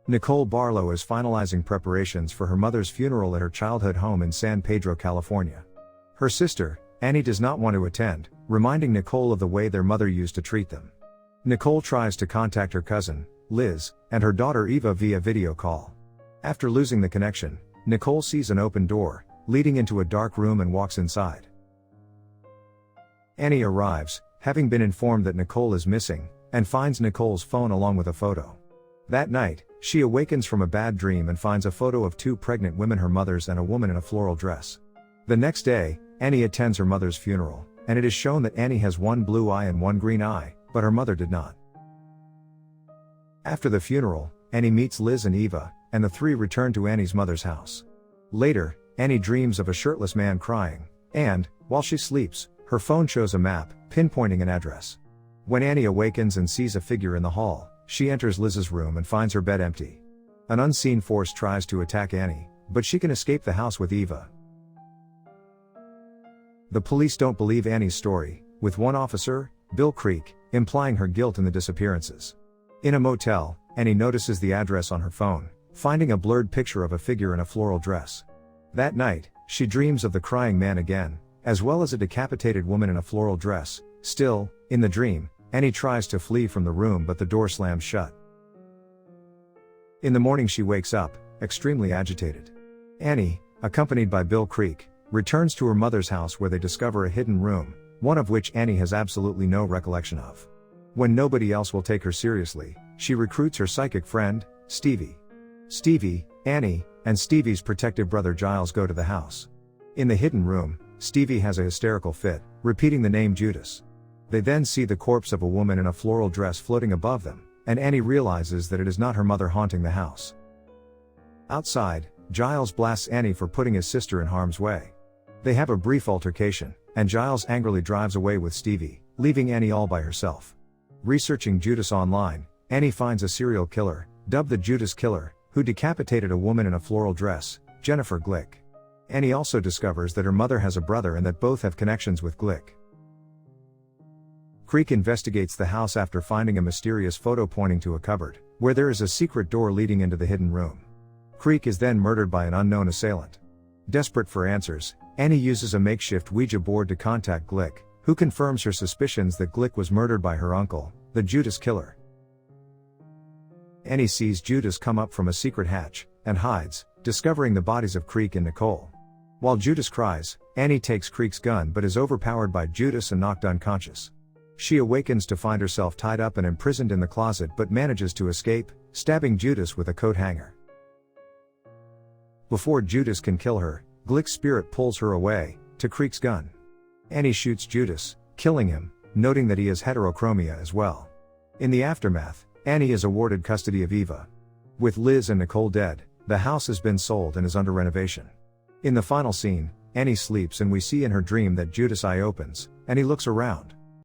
Nicole Barlow is finalizing preparations for her mother's funeral at her childhood home in San Pedro, California. Her sister, Annie, does not want to attend, reminding Nicole of the way their mother used to treat them. Nicole tries to contact her cousin, Liz, and her daughter Eva via video call. After losing the connection, Nicole sees an open door, leading into a dark room, and walks inside. Annie arrives, having been informed that Nicole is missing, and finds Nicole's phone along with a photo. That night, she awakens from a bad dream and finds a photo of two pregnant women, her mother's and a woman in a floral dress. The next day, Annie attends her mother's funeral, and it is shown that Annie has one blue eye and one green eye, but her mother did not. After the funeral, Annie meets Liz and Eva, and the three return to Annie's mother's house. Later, Annie dreams of a shirtless man crying, and, while she sleeps, her phone shows a map, pinpointing an address. When Annie awakens and sees a figure in the hall, she enters Liz's room and finds her bed empty. An unseen force tries to attack Annie, but she can escape the house with Eva. The police don't believe Annie's story, with one officer, Bill Creek, implying her guilt in the disappearances. In a motel, Annie notices the address on her phone, finding a blurred picture of a figure in a floral dress. That night, she dreams of the crying man again, as well as a decapitated woman in a floral dress. Still, in the dream, Annie tries to flee from the room, but the door slams shut. In the morning, she wakes up, extremely agitated. Annie, accompanied by Bill Creek, returns to her mother's house, where they discover a hidden room, one of which Annie has absolutely no recollection of. When nobody else will take her seriously, she recruits her psychic friend, Stevie. Stevie, Annie, and Stevie's protective brother Giles go to the house. In the hidden room, Stevie has a hysterical fit, repeating the name Judas. They then see the corpse of a woman in a floral dress floating above them, and Annie realizes that it is not her mother haunting the house. Outside, Giles blasts Annie for putting his sister in harm's way. They have a brief altercation, and Giles angrily drives away with Stevie, leaving Annie all by herself. Researching Judas online, Annie finds a serial killer, dubbed the Judas Killer, who decapitated a woman in a floral dress, Jennifer Glick. Annie also discovers that her mother has a brother and that both have connections with Glick. Creek investigates the house after finding a mysterious photo pointing to a cupboard, where there is a secret door leading into the hidden room. Creek is then murdered by an unknown assailant. Desperate for answers, Annie uses a makeshift Ouija board to contact Glick, who confirms her suspicions that Glick was murdered by her uncle, the Judas Killer. Annie sees Judas come up from a secret hatch, and hides, discovering the bodies of Creek and Nicole. While Judas cries, Annie takes Creek's gun but is overpowered by Judas and knocked unconscious. She awakens to find herself tied up and imprisoned in the closet, but manages to escape, stabbing Judas with a coat hanger. Before Judas can kill her, Glick's spirit pulls her away, to Creek's gun. Annie shoots Judas, killing him, noting that he has heterochromia as well. In the aftermath, Annie is awarded custody of Eva. With Liz and Nicole dead, the house has been sold and is under renovation. In the final scene, Annie sleeps and we see in her dream that Judas' eye opens, and he looks around.